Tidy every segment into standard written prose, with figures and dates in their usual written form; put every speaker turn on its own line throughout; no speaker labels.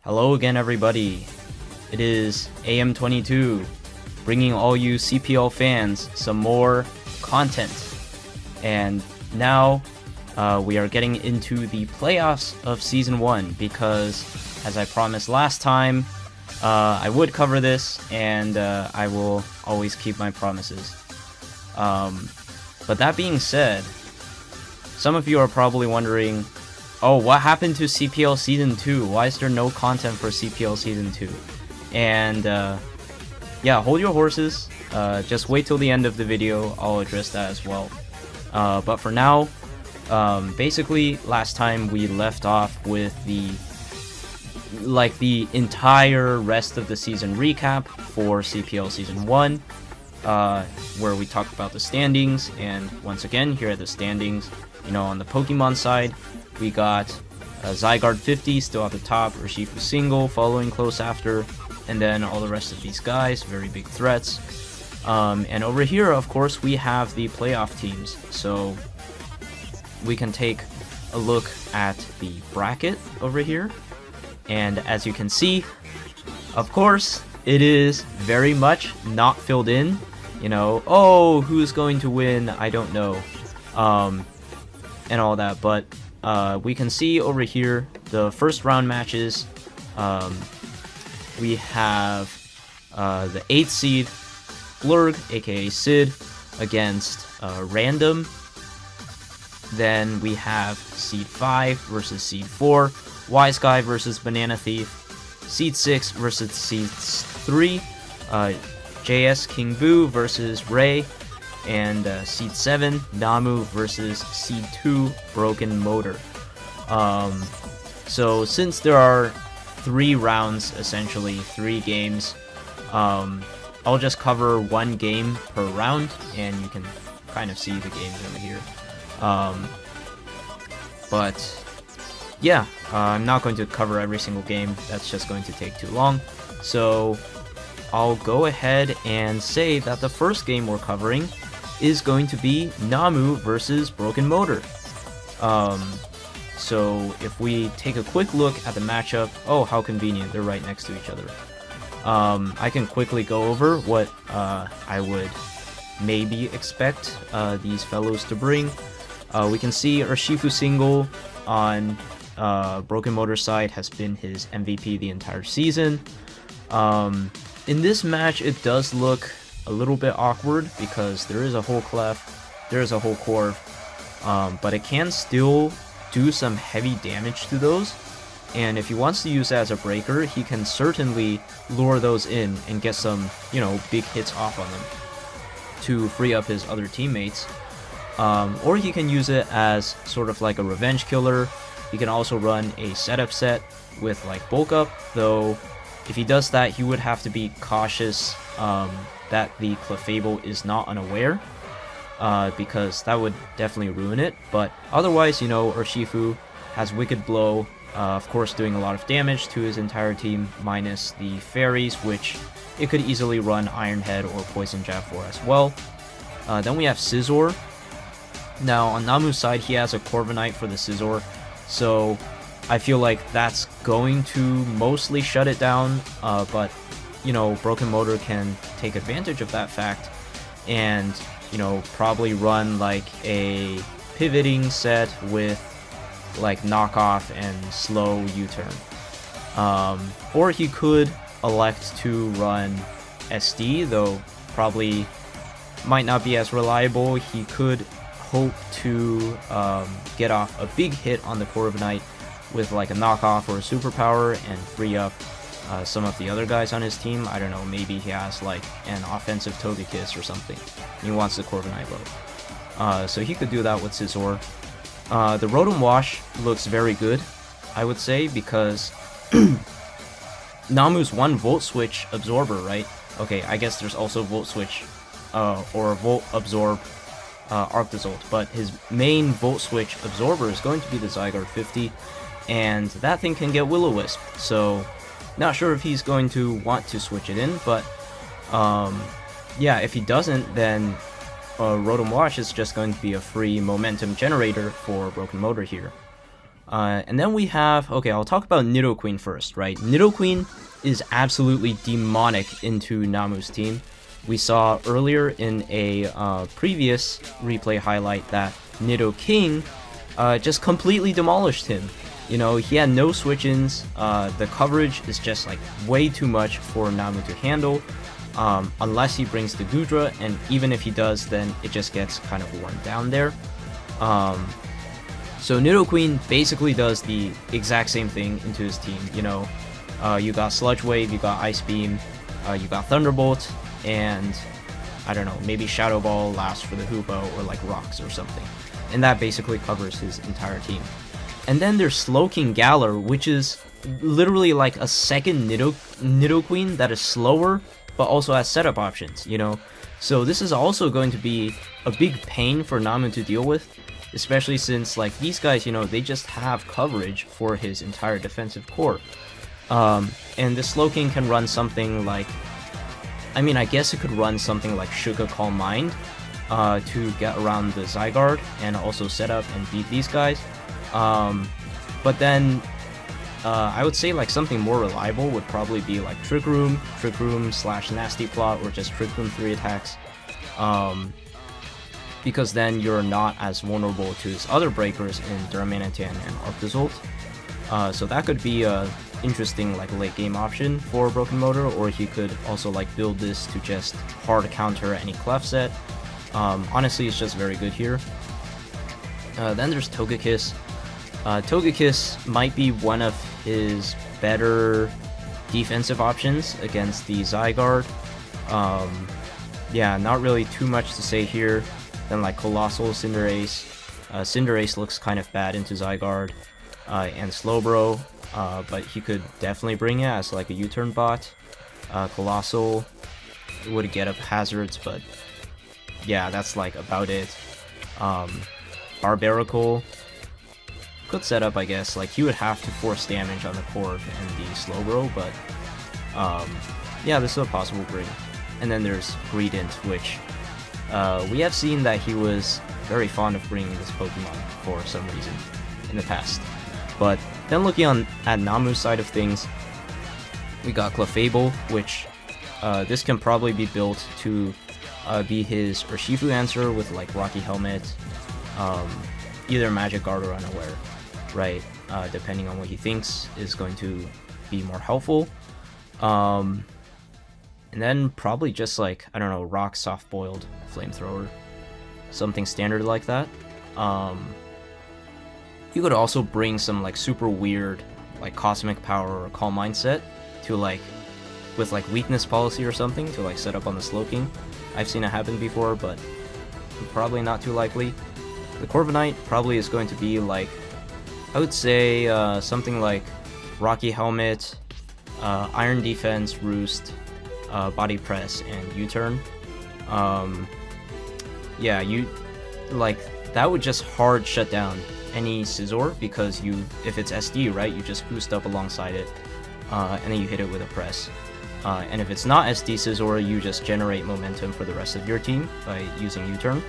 Hello again, everybody. It is AM22, bringing all you CPL fans some more content. And now we are getting into the playoffs of Season 1 because, as I promised last time, I would cover this, and I will always keep my promises. But that being said, some of you are probably wondering, oh, what happened to CPL Season 2? Why is there no content for CPL Season 2? And yeah, hold your horses. Just wait till the end of the video. I'll address that as well. But for now, basically last time we left off with the entire rest of the season recap for CPL Season 1, where we talked about the standings. And once again, here are the standings. You know, on the Pokemon side, we got Zygarde 50 still at the top, Urshifu single following close after, and then all the rest of these guys, very big threats. And over here, of course, we have the playoff teams, so we can take a look at the bracket over here. And as you can see, of course, it is very much not filled in. You know, oh, who's going to win? I don't know. And all that, but we can see over here the first round matches. We have the 8th seed Blurg, aka Sid, against Random. Then we have seed 5 versus seed 4, Wise Guy versus Banana Thief, seed 6 versus seed 3, JS King Boo versus Ray, and seed 7 Namu versus seed 2 Broken Motor. So since there are 3 rounds, essentially 3 games, I'll just cover 1 game per round, and you can kind of see the games over here. But yeah, I'm not going to cover every single game. That's just going to take too long. So I'll go ahead and say that the first game we're covering is going to be Namu versus Broken Motor. So if we take a quick look at the matchup, oh, how convenient, they're right next to each other. I can quickly go over what I would maybe expect these fellows to bring. We can see Urshifu single on Broken Motor's side has been his MVP the entire season. In this match, it does look a little bit awkward because there is a whole clef, there is a whole Corv, but it can still do some heavy damage to those, and if he wants to use that as a breaker, he can certainly lure those in and get some, you know, big hits off on them to free up his other teammates. Or he can use it as sort of like a revenge killer. He can also run a setup set with like bulk up, though if he does that, he would have to be cautious that the Clefable is not unaware, because that would definitely ruin it. But otherwise, you know, Urshifu has Wicked Blow, of course doing a lot of damage to his entire team, minus the fairies, which it could easily run Iron Head or Poison Jab for as well. Then we have Scizor. Now on Namu's side, he has a Corviknight for the Scizor, so I feel like that's going to mostly shut it down, but you know, Broken Motor can take advantage of that fact and, you know, probably run like a pivoting set with like knockoff and slow U-turn. Or he could elect to run SD, though probably might not be as reliable. He could hope to get off a big hit on the Corviknight with like a knockoff or a superpower and free up some of the other guys on his team. I don't know, maybe he has like an offensive Togekiss or something. He wants the Corviknight load. So he could do that with Scizor. The Rotom Wash looks very good, I would say, because Namu's 1 Volt Switch Absorber, right? Okay, I guess there's also Volt Switch or Volt Absorb Arctozolt, but his main Volt Switch Absorber is going to be the Zygarde 50, and that thing can get Will-O-Wisp, so not sure if he's going to want to switch it in, but yeah, if he doesn't, then Rotom Wash is just going to be a free momentum generator for Broken Motor here. And then we have, okay, I'll talk about Nidoqueen first, right? Nidoqueen is absolutely demonic into Namu's team. We saw earlier in a previous replay highlight that Nidoking just completely demolished him. You know, he had no switch-ins, the coverage is just like way too much for Namu to handle, unless he brings the Gudra, and even if he does, then it just gets kind of worn down there. So Nidoqueen basically does the exact same thing into his team. You know, you got Sludge Wave, you got Ice Beam, you got Thunderbolt, and I don't know, maybe Shadow Ball lasts for the Hoopa, or like Rocks or something. And that basically covers his entire team. And then there's Slowking Galar, which is literally like a second Nidoqueen that is slower, but also has setup options, you know? So this is also going to be a big pain for Namu to deal with, especially since, like, these guys, you know, they just have coverage for his entire defensive core. And the Slowking can run something like, I mean, I guess it could run something like Shuka Calm Mind to get around the Zygarde and also set up and beat these guys. But then I would say like something more reliable would probably be like Trick Room / Nasty Plot, or just Trick Room 3 attacks. Because then you're not as vulnerable to his other breakers in Duramanitan and Arctozolt. So that could be a interesting like late game option for Broken Motor, or he could also like build this to just hard counter any Clef set. Honestly, it's just very good here. Then there's Togekiss. Togekiss might be one of his better defensive options against the Zygarde. Yeah, not really too much to say here. Then like Colossal, Cinderace. Cinderace looks kind of bad into Zygarde and Slowbro, but he could definitely bring it as like a U-turn bot. Colossal would get up hazards, but yeah, that's like about it. Barbaracle could set up, I guess. Like, he would have to force damage on the Corv and the Slowbro, but yeah, this is a possible bring. And then there's Greedent, which we have seen that he was very fond of bringing this Pokemon for some reason in the past. But then looking at Namu's side of things, we got Clefable, which this can probably be built to be his Urshifu answer with like Rocky Helmet, either Magic Guard or Unaware, right? Depending on what he thinks is going to be more helpful. And then probably just like, I don't know, Rock Soft Boiled Flamethrower, something standard like that. You could also bring some like super weird like Cosmic Power or Calm Mindset to like, with like Weakness Policy or something to like set up on the Slowking. I've seen it happen before, but probably not too likely. The Corviknight probably is going to be like, I would say something like Rocky Helmet, Iron Defense, Roost, Body Press, and U-turn. Yeah, you like that would just hard shut down any Scizor, because you, if it's SD, right, you just boost up alongside it, and then you hit it with a press. And if it's not SD Scizor, you just generate momentum for the rest of your team by using U-turn.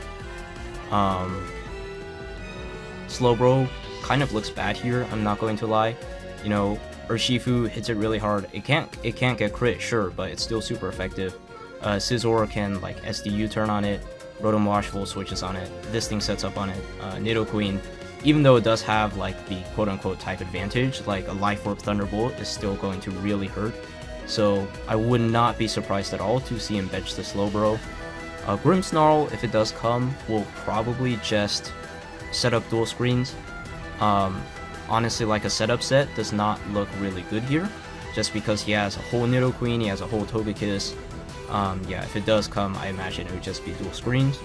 Slowbro kind of looks bad here, I'm not going to lie. You know, Urshifu hits it really hard. It can't get crit, sure, but it's still super effective. Scizor can like SD U-turn on it, Rotom Wash full switches on it, this thing sets up on it. Nidoqueen, even though it does have like the quote-unquote type advantage, like a Life Orb Thunderbolt is still going to really hurt. So I would not be surprised at all to see him bench the Slowbro. Grimmsnarl, if it does come, will probably just set up dual screens. Honestly, like a setup set does not look really good here, just because he has a whole Nidoqueen, he has a whole Togekiss. Yeah, if it does come, I imagine it would just be dual screens.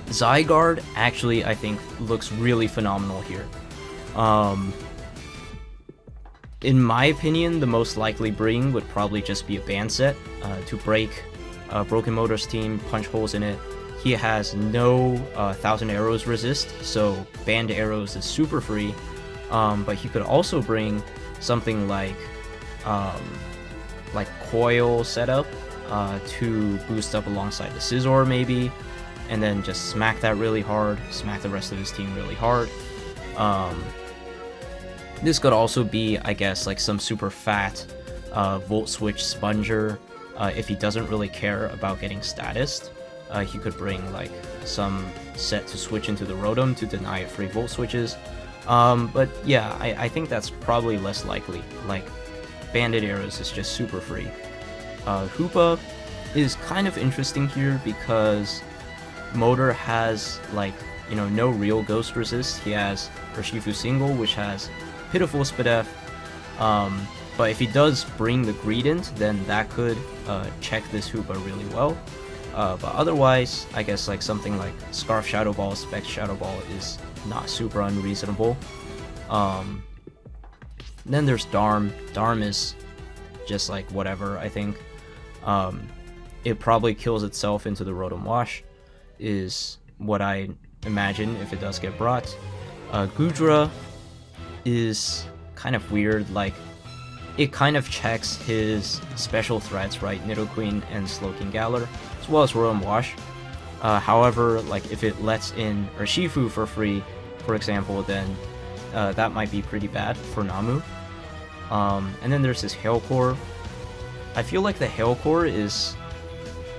Zygarde actually, I think, looks really phenomenal here. In my opinion, the most likely bring would probably just be a band set to break Broken Motor's team, punch holes in it. He has no 1000 arrows resist, so banned arrows is super free. But he could also bring something like coil setup to boost up alongside the Scizor maybe, and then just smack that really hard, smack the rest of his team really hard. This could also be, I guess, like some super fat Volt Switch Sponger. If he doesn't really care about getting status, he could bring like some set to switch into the Rotom to deny free Volt Switches. But yeah, I think that's probably less likely. Like, Banded Arrows is just super free. Hoopa is kind of interesting here because Motor has, like, you know, no real Ghost Resist. He has Urshifu Single, which has pitiful Spadef. But if he does bring the Greedent, then that could check this Hoopa really well. But otherwise, I guess like something like Scarf Shadow Ball, Specs Shadow Ball is not super unreasonable. Then there's Darm. Darm is just like whatever, I think. It probably kills itself into the Rotom Wash, is what I imagine if it does get brought. Goodra is kind of weird, like, it kind of checks his special threats, right? Nidoqueen and Slowking Galar, as well as Rotom Wash. However, like, if it lets in Urshifu for free, for example, then that might be pretty bad for Namu. And then there's this Hail Core. I feel like the Hail Core is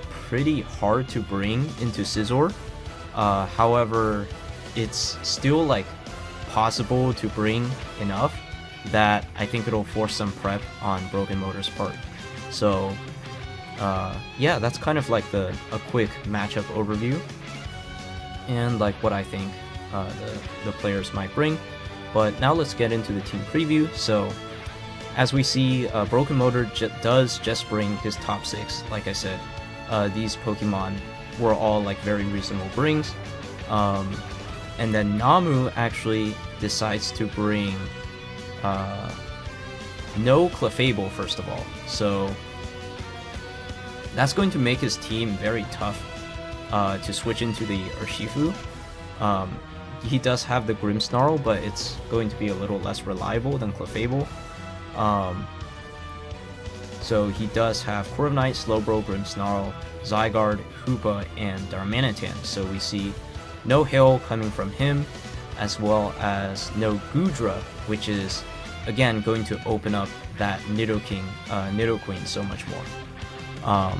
pretty hard to bring into Scizor. However, it's still like possible to bring enough that I think it'll force some prep on Broken Motor's part. So yeah, that's kind of like a quick matchup overview and like what I think the players might bring. But now let's get into the team preview. So as we see, Broken Motor does just bring his top 6. Like I said, these Pokemon were all like very reasonable brings. And then Namu actually decides to bring no Clefable, first of all. So that's going to make his team very tough to switch into the Urshifu. He does have the Grimmsnarl, but it's going to be a little less reliable than Clefable. So he does have Corviknight, Slowbro, Grimmsnarl, Zygarde, Hoopa, and Darmanitan. So we see no Hail coming from him, as well as no Goodra, which is again going to open up that Nidoqueen so much more.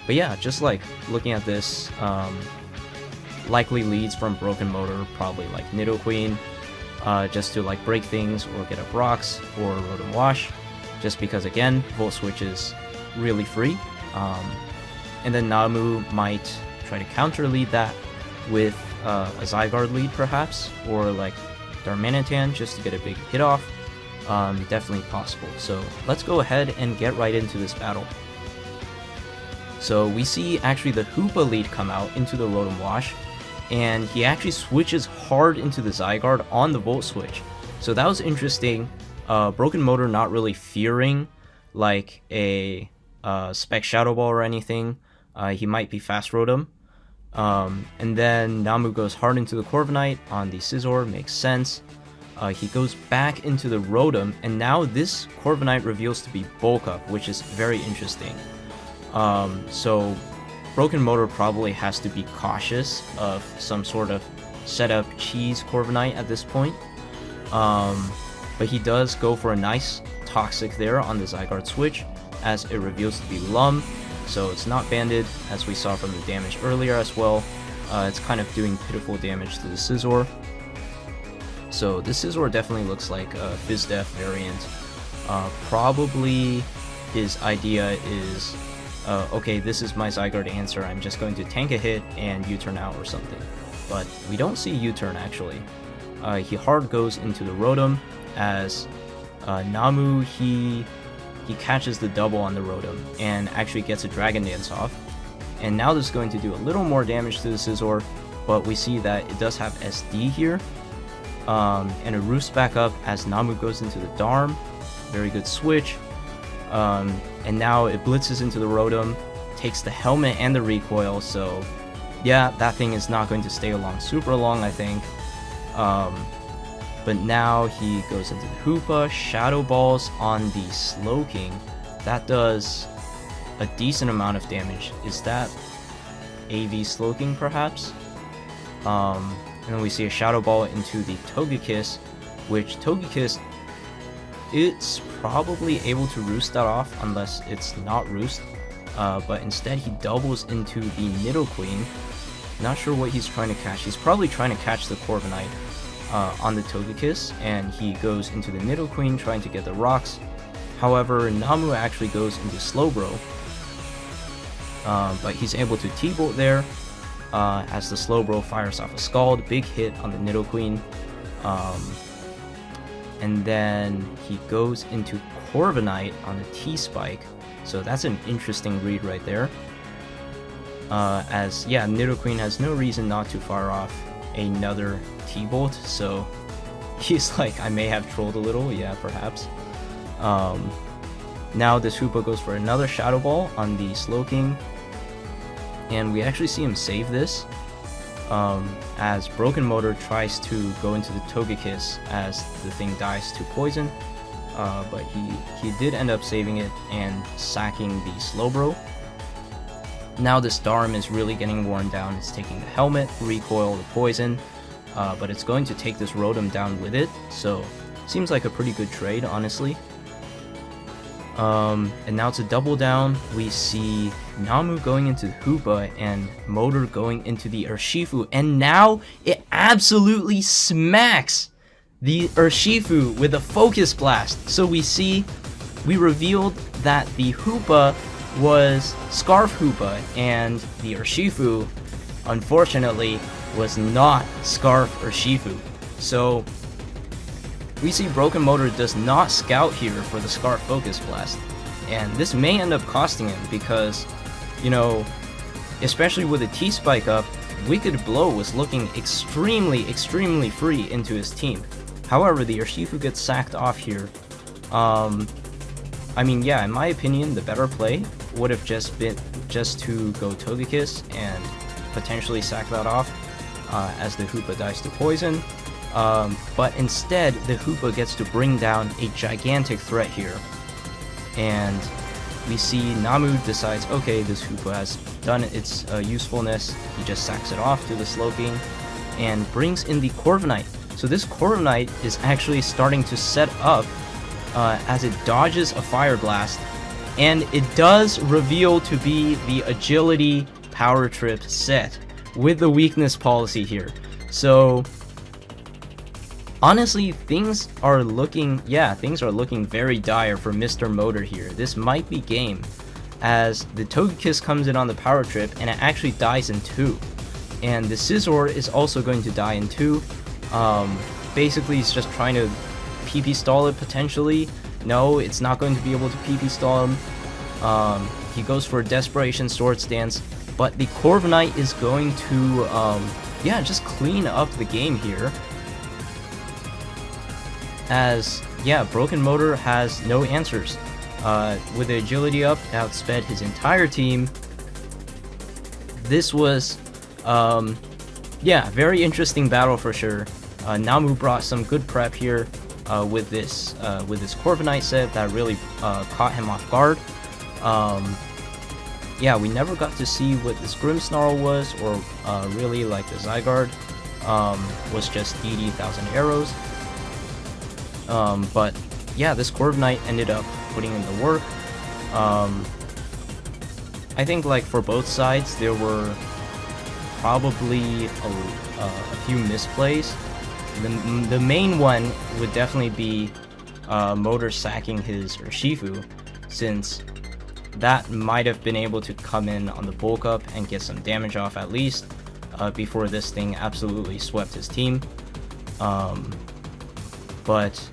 But yeah, just like looking at this, likely leads from Broken Motor, probably like Nidoqueen, just to like break things or get up rocks, or Rotom Wash, just because again, Volt Switch is really free. And then Namu might try to counter lead that with a Zygarde lead perhaps, or like Darmanitan just to get a big hit off. Definitely possible. So let's go ahead and get right into this battle. So we see actually the Hoopa lead come out into the Rotom Wash, and he actually switches hard into the Zygarde on the Volt Switch. So that was interesting. Broken Motor not really fearing like a Spec Shadow Ball or anything. He might be fast Rotom. And then Namu goes hard into the Corviknight on the Scizor, makes sense. He goes back into the Rotom, and now this Corviknight reveals to be Bulk Up, which is very interesting. So Broken Motor probably has to be cautious of some sort of setup cheese Corviknight at this point. But he does go for a nice Toxic there on the Zygarde switch, as it reveals to be Lum. So it's not banded, as we saw from the damage earlier as well. It's kind of doing pitiful damage to the Scizor. So this Scizor definitely looks like a Fizdef variant. Probably his idea is, okay, this is my Zygarde answer, I'm just going to tank a hit and U-turn out or something. But we don't see U-turn actually. He hard goes into the Rotom, as Namu, he catches the double on the Rotom and actually gets a Dragon Dance off. And now this is going to do a little more damage to the Scizor, but we see that it does have SD here. And it roofs back up as Namu goes into the Darm. Very good switch. And now it blitzes into the Rotom, takes the helmet and the recoil, so yeah, that thing is not going to stay along super long, I think. But now he goes into the Hoopa, Shadow Balls on the Slowking. That does a decent amount of damage. Is that AV Slowking perhaps? And then we see a Shadow Ball into the Togekiss, which Togekiss it's probably able to roost that off unless it's not roost. But instead he doubles into the Nidoqueen. Not sure what he's trying to catch. He's probably trying to catch the Corviknight on the Togekiss, and he goes into the Nidoqueen trying to get the rocks. However, Namu actually goes into Slowbro, but he's able to T-Bolt there as the Slowbro fires off a Scald. Big hit on the Nidoqueen. And then he goes into Corviknight on the T-Spike. So that's an interesting read right there. As, yeah, Nidoqueen has no reason not to fire off another T-Bolt, so he's like, I may have trolled a little, yeah, perhaps. Now this Hoopa goes for another Shadow Ball on the Slowking, and we actually see him save this, as Broken Motor tries to go into the Togekiss as the thing dies to Poison, but he did end up saving it and sacking the Slowbro. Now this Darm is really getting worn down. It's taking the Helmet, Recoil, the Poison, but it's going to take this Rotom down with it, so seems like a pretty good trade, honestly. And now to double down, we see Namu going into Hoopa and Motor going into the Urshifu, and now it absolutely smacks the Urshifu with a Focus Blast. So we revealed that the Hoopa was Scarf Hoopa, and the Urshifu, unfortunately, was not Scarf Urshifu. So we see Broken Motor does not scout here for the Scarf Focus Blast, and this may end up costing him because, you know, especially with a T-Spike up, Wicked Blow was looking extremely free into his team. However, the Urshifu gets sacked off here. I mean, yeah, in my opinion, the better play would have just been just to go Togekiss and potentially sack that off as the Hoopa dies to Poison. But instead, the Hoopa gets to bring down a gigantic threat here. And we see Namu decides, okay, this Hoopa has done its usefulness. He just sacks it off to the Slowking and brings in the Corviknight. So this Corviknight is actually starting to set up as it dodges a Fire Blast, and it does reveal to be the Agility Power Trip set with the weakness policy here. So honestly, things are looking very dire for Mr. Motor here. This might be game, as the Togekiss comes in on the Power Trip and it actually dies in 2. And the Scizor is also going to die in 2. Basically, he's just trying to PP stall it potentially. No, it's not going to be able to PP stall him. He goes for a Desperation Sword Stance, but the Corviknight is going to, just clean up the game here. As, Broken Motor has no answers. With the agility up, outsped his entire team. This was, very interesting battle for sure. Namu brought some good prep here with this Corviknight set that really caught him off guard. We never got to see what this Grimmsnarl was, or really like the Zygarde was just 80,000 arrows. But this Corviknight ended up putting in the work. I think like for both sides there were probably a few misplays. The main one would definitely be Motor sacking his Urshifu, since that might have been able to come in on the bulk up and get some damage off at least before this thing absolutely swept his team. But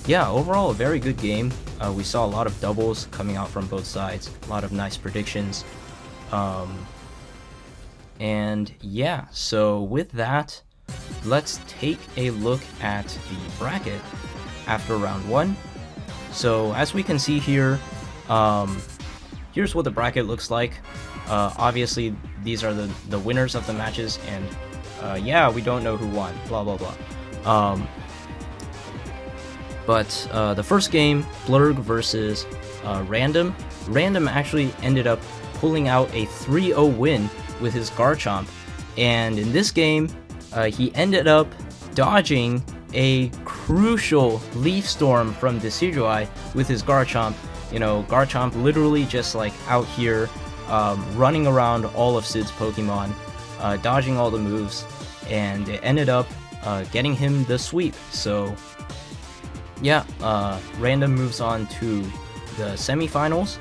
yeah, overall a very good game. We saw a lot of doubles coming out from both sides, a lot of nice predictions. And yeah, so with that, let's take a look at the bracket after round 1. So as we can see here, here's what the bracket looks like. Obviously these are the winners of the matches, and we don't know who won, blah blah blah. But the first game, Blurg versus Random. Random actually ended up pulling out a 3-0 win with his Garchomp, and in this game he ended up dodging a crucial Leaf Storm from Decidueye with his Garchomp. You know, Garchomp literally just like out here running around all of Sid's Pokemon, dodging all the moves, and it ended up getting him the sweep. So yeah, Random moves on to the semifinals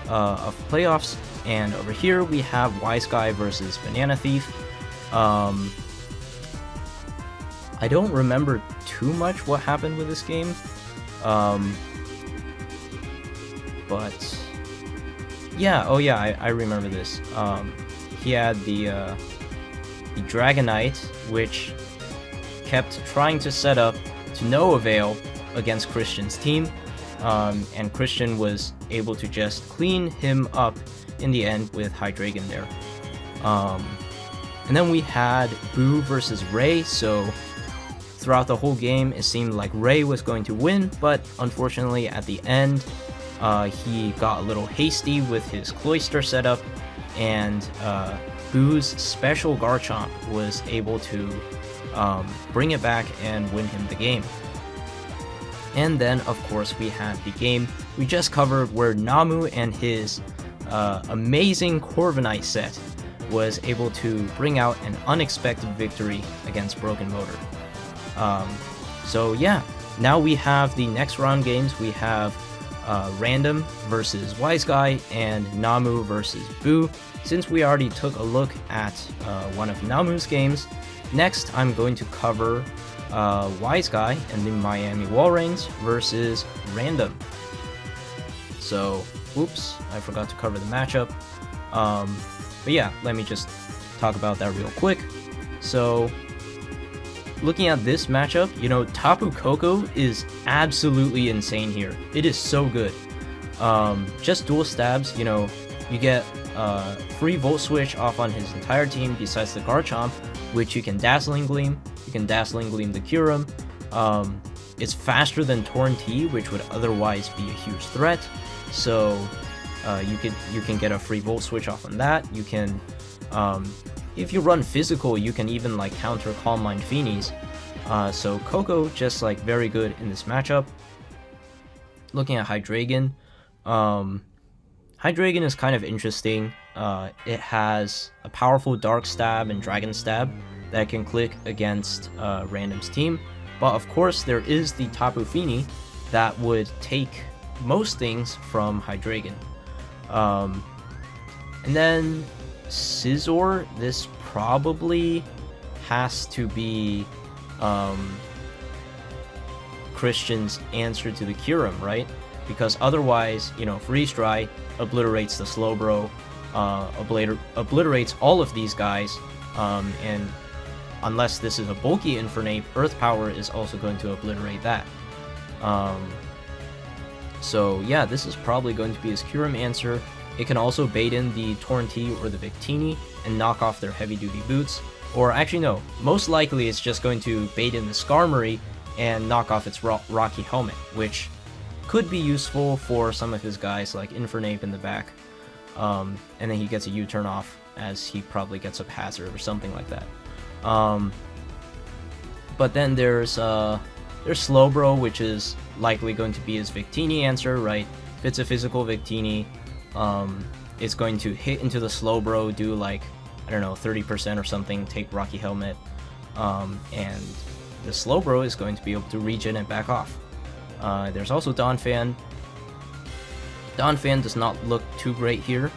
of playoffs, and over here we have Wise Guy versus Banana Thief. I don't remember too much what happened with this game, but yeah, oh yeah, I remember this. He had the Dragonite, which kept trying to set up to no avail against Christian's team, and Christian was able to just clean him up in the end with Hydreigon there. And then we had Boo versus Ray, so throughout the whole game it seemed like Ray was going to win, but unfortunately at the end he got a little hasty with his Cloyster setup, and Boo's special Garchomp was able to bring it back and win him the game. And then of course we had the game we just covered where Namu and his amazing Corviknight set was able to bring out an unexpected victory against Broken Motor. So yeah, now we have the next round games. We have Random versus Wise Guy and Namu versus Boo. Since we already took a look at one of Namu's games, next I'm going to cover Wise Guy and the Miami Walreins versus Random. So, oops, I forgot to cover the matchup. But yeah, let me just talk about that real quick. So, looking at this matchup, you know, Tapu Koko is absolutely insane here. It is so good. Just dual stabs, you know, you get free Volt Switch off on his entire team besides the Garchomp, which you can Dazzling Gleam. You can Dazzling Gleam the Kyurem. It's faster than Torrent-T, which would otherwise be a huge threat. So you can get a free Volt Switch off on that. You can, if you run physical, you can even like counter Calm Mind Feenies. So Koko just like very good in this matchup. Looking at Hydreigon, Hydreigon is kind of interesting. It has a powerful Dark Stab and Dragon Stab that can click against Random's team. But of course there is the Tapu Fini that would take most things from Hydreigon. And then Scizor, this probably has to be Christian's answer to the Kyurem, right? Because otherwise, you know, Freeze Dry obliterates the Slowbro, obliterates all of these guys, and unless this is a bulky Infernape, Earth Power is also going to obliterate that. So yeah, this is probably going to be his Kyurem answer. It can also bait in the Torrent-T or the Victini and knock off their heavy-duty boots. Or actually no, most likely it's just going to bait in the Skarmory and knock off its Rocky Helmet, which could be useful for some of his guys like Infernape in the back. And then he gets a U-turn off as he probably gets a Hazard or something like that. But then there's Slowbro, which is likely going to be his Victini answer, right? If it's a physical Victini, it's going to hit into the Slowbro, do like, I don't know, 30% or something, take Rocky Helmet, and the Slowbro is going to be able to regen and back off. There's also Donphan. Donphan does not look too great here.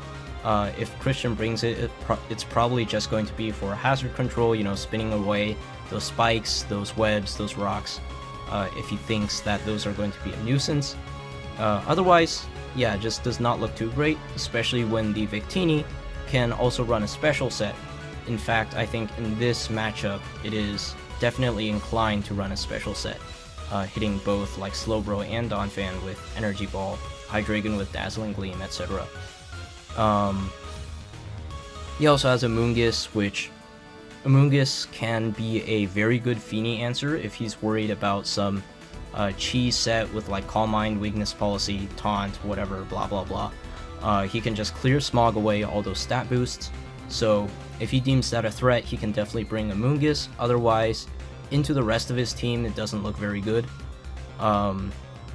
If Christian brings it, it's probably just going to be for hazard control, you know, spinning away those spikes, those webs, those rocks, if he thinks that those are going to be a nuisance. Otherwise, yeah, it just does not look too great, especially when the Victini can also run a special set. In fact, I think in this matchup, it is definitely inclined to run a special set, hitting both like Slowbro and Donphan with Energy Ball, Hydreigon with Dazzling Gleam, etc. He also has Amoonguss, which Amoonguss can be a very good Fini answer if he's worried about some cheese set with like Calm Mind, Weakness Policy, Taunt, whatever, blah blah blah. He can just clear Smog away all those stat boosts. So if he deems that a threat, he can definitely bring Amoonguss. Otherwise, Into the rest of his team, it doesn't look very good.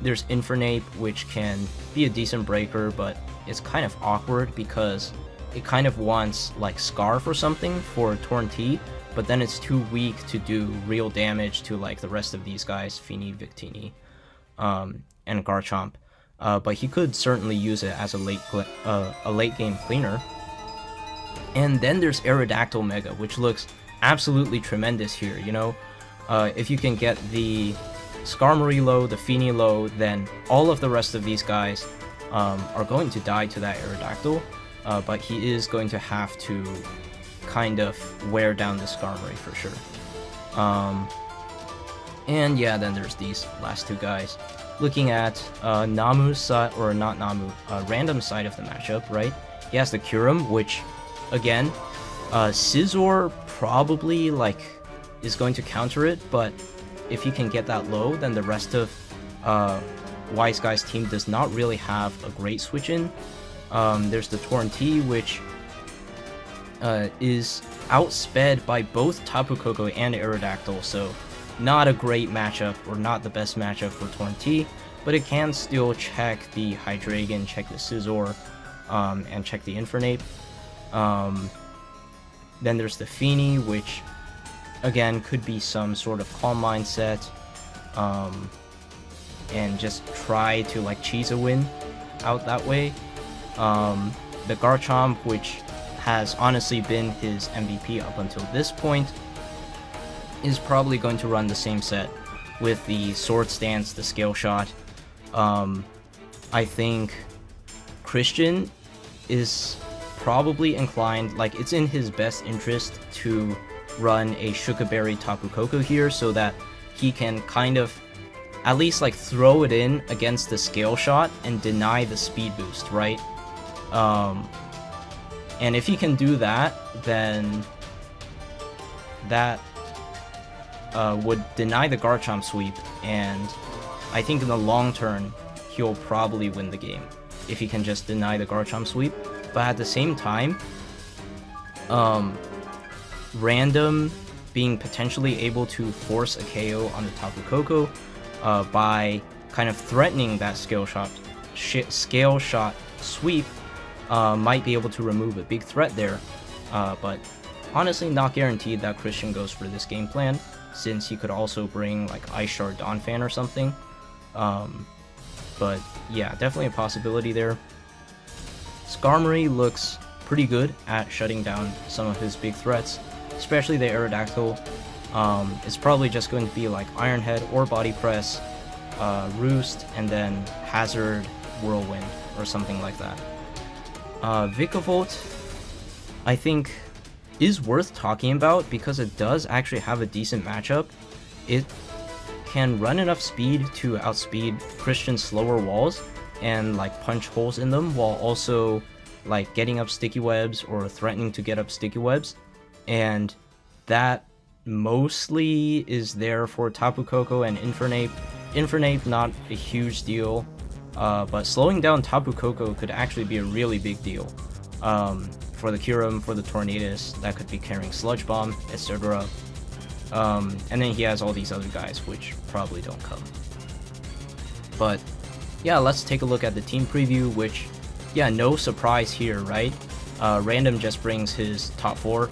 There's Infernape, which can be a decent breaker, but it's kind of awkward because it kind of wants like Scarf or something for Torn T, but then it's too weak to do real damage to like the rest of these guys, Fini, Victini, and Garchomp. But he could certainly use it as a late game cleaner. And then there's Aerodactyl Mega, which looks absolutely tremendous here, you know? If you can get the Skarmory low, the Fini low, then all of the rest of these guys are going to die to that Aerodactyl, but he is going to have to kind of wear down the Skarmory for sure. And yeah, then there's these last two guys. Looking at Namu's side, or not Namu, Random side of the matchup, right? He has the Kyurem, which, again, Scizor probably like is going to counter it, but if he can get that low, then the rest of Wise Guy's team does not really have a great switch in. There's the Torn T, which is outsped by both Tapu Koko and Aerodactyl, so not a great matchup, or not the best matchup for Torn T, but it can still check the Hydreigon, check the Scizor, and check the Infernape. Then there's the Fini, which again could be some sort of calm mindset, and just try to like cheese a win out that way. The Garchomp, which has honestly been his MVP up until this point, is probably going to run the same set with the Sword Stance, the Scale Shot. I think Christian is probably inclined, like it's in his best interest to run a Shukaberry Tapu Koko here so that he can kind of at least like throw it in against the Scale Shot and deny the speed boost, right? And if he can do that, then that would deny the Garchomp sweep, and I think in the long term he'll probably win the game if he can just deny the Garchomp sweep. But at the same time, Random being potentially able to force a KO on the Tapu Koko by kind of threatening that Scale Shot sweep might be able to remove a big threat there, but honestly not guaranteed that Christian goes for this game plan, since he could also bring like Ice Shard Donphan or something. But yeah, definitely a possibility there. Skarmory looks pretty good at shutting down some of his big threats, especially the Aerodactyl. It's probably just going to be like Iron Head or Body Press, Roost, and then Hazard Whirlwind or something like that. Vikavolt, I think, is worth talking about because it does actually have a decent matchup. It can run enough speed to outspeed Christian's slower walls and like punch holes in them, while also like getting up sticky webs or threatening to get up sticky webs, and that mostly is there for Tapu Koko and Infernape. Infernape, not a huge deal, but slowing down Tapu Koko could actually be a really big deal. For the Kyurem, for the Tornadus, that could be carrying Sludge Bomb, etc. And then he has all these other guys, which probably don't come. But yeah, let's take a look at the team preview, which, yeah, no surprise here, right? Random just brings his top 4,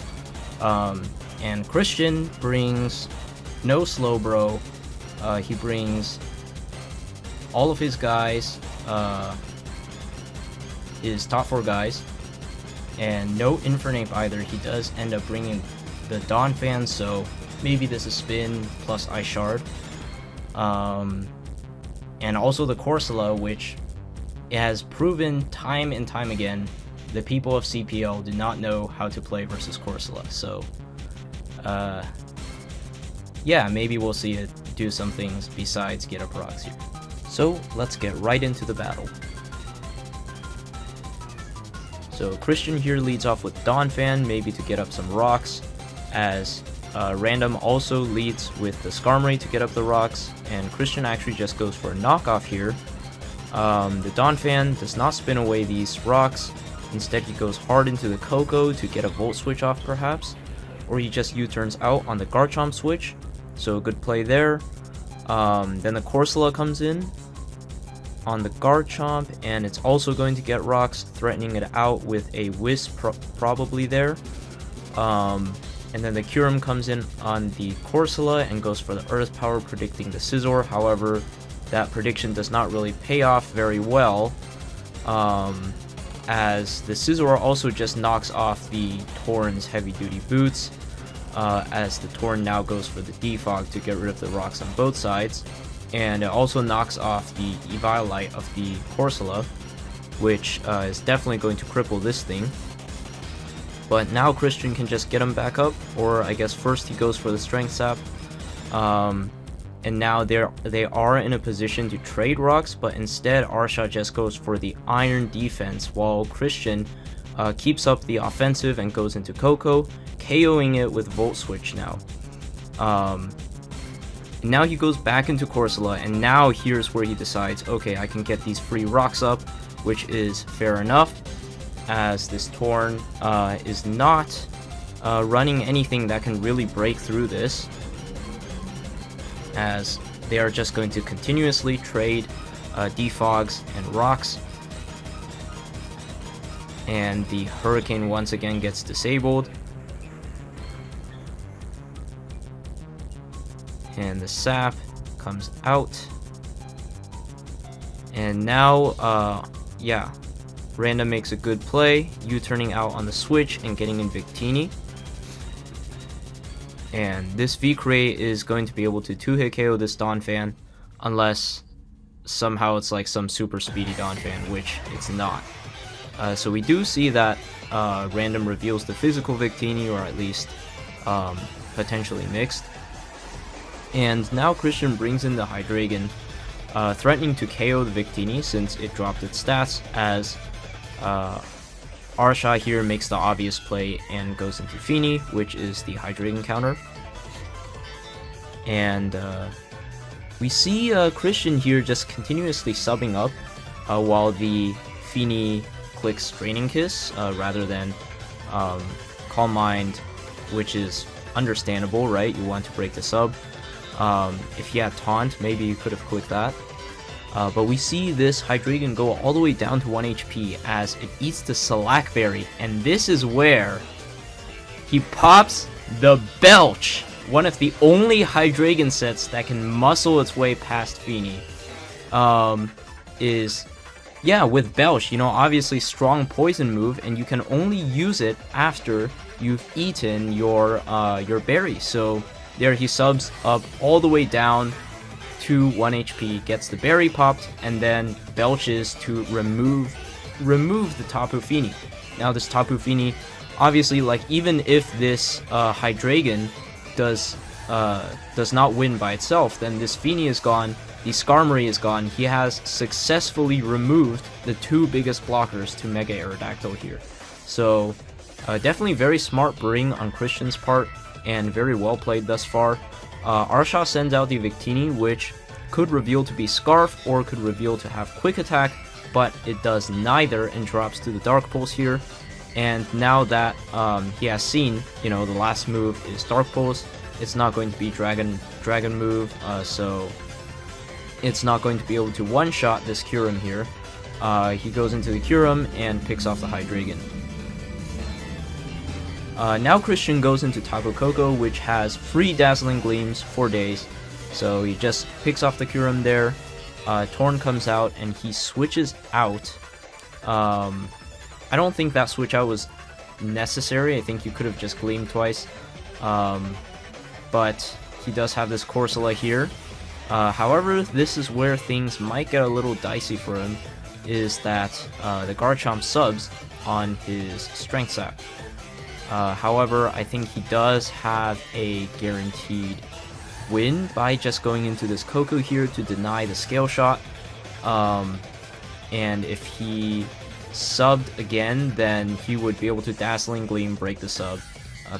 and Christian brings no Slowbro. He brings all of his guys, his top 4 guys, and no Infernape either. He does end up bringing the Donphan, so maybe this is Spin plus Ice Shard. And also the Corsola, which it has proven time and time again the people of CPL do not know how to play versus Corsola. So, yeah, maybe we'll see it do some things besides get up rocks here. So let's get right into the battle. So Christian here leads off with Donphan, maybe to get up some rocks, as Random also leads with the Skarmory to get up the rocks, and Christian actually just goes for a knockoff here. The Donphan does not spin away these rocks, instead he goes hard into the Koko to get a Volt Switch off perhaps, or he just U-turns out on the Garchomp switch. So good play there. Then the Corsola comes in on the Garchomp, and it's also going to get rocks, threatening it out with a Wisp probably there. And then the Kyurem comes in on the Corsola and goes for the Earth Power, predicting the Scizor. However, that prediction does not really pay off very well, as the Scizor also just knocks off the Torn's heavy-duty boots, as the Torn now goes for the Defog to get rid of the rocks on both sides. And it also knocks off the Eviolite of the Corsola, which is definitely going to cripple this thing. But now Christian can just get him back up, or I guess first he goes for the Strength Sap. And now they are in a position to trade rocks, but instead Arsha just goes for the Iron Defense, while Christian keeps up the offensive and goes into Coco, KOing it with Volt Switch now. Now he goes back into Corsola, and now here's where he decides, okay, I can get these free rocks up, which is fair enough, as this Torn is not running anything that can really break through this, as they are just going to continuously trade defogs and rocks. And the Hurricane once again gets disabled. And the Sap comes out. And now, yeah, Random makes a good play, U-turning out on the switch and getting in Victini. And this V-Cray is going to be able to 2-hit KO this Donphan, unless somehow it's like some super speedy Donphan, which it's not. So we do see that Random reveals the physical Victini, or at least potentially mixed. And now Christian brings in the Hydreigon, threatening to KO the Victini since it dropped its stats, as Arsha here makes the obvious play and goes into Feeny, which is the Hydreigon counter. And we see Christian here just continuously subbing up while the Feeny clicks Draining Kiss rather than Calm Mind, which is understandable, right? You want to break the sub. If he had Taunt, maybe you could have clicked that. But we see this Hydreigon go all the way down to 1 HP as it eats the Slack Berry, and this is where he pops the Belch, one of the only Hydreigon sets that can muscle its way past Feeny. Yeah, with Belch, you know, obviously strong poison move, and you can only use it after you've eaten your berry. So there he subs up all the way down to 1 HP, gets the berry popped, and then belches to remove the Tapu Fini. Now this Tapu Fini, obviously, like, even if this Hydreigon does not win by itself, then this Fini is gone, the Skarmory is gone. He has successfully removed the two biggest blockers to Mega Aerodactyl here. So definitely very smart bring on Christian's part, and very well played thus far. Arsha sends out the Victini, which could reveal to be Scarf or could reveal to have Quick Attack, but it does neither and drops to the Dark Pulse here. And now that he has seen, you know, the last move is Dark Pulse, it's not going to be Dragon move, so it's not going to be able to one-shot this Kyurem here. He goes into the Kyurem and picks off the Hydreigon. Now Christian goes into Tapu Koko, which has free Dazzling Gleams for days. So he just picks off the Kyurem there. Torn comes out and he switches out. I don't think that switch out was necessary. I think you could have just Gleamed twice. But he does have this Corsola here. However, this is where things might get a little dicey for him, is that the Garchomp subs on his Strength Sap. However, I think he does have a guaranteed win by just going into this Koko here to deny the Scale Shot. And if he subbed again, then he would be able to Dazzling Gleam, break the sub,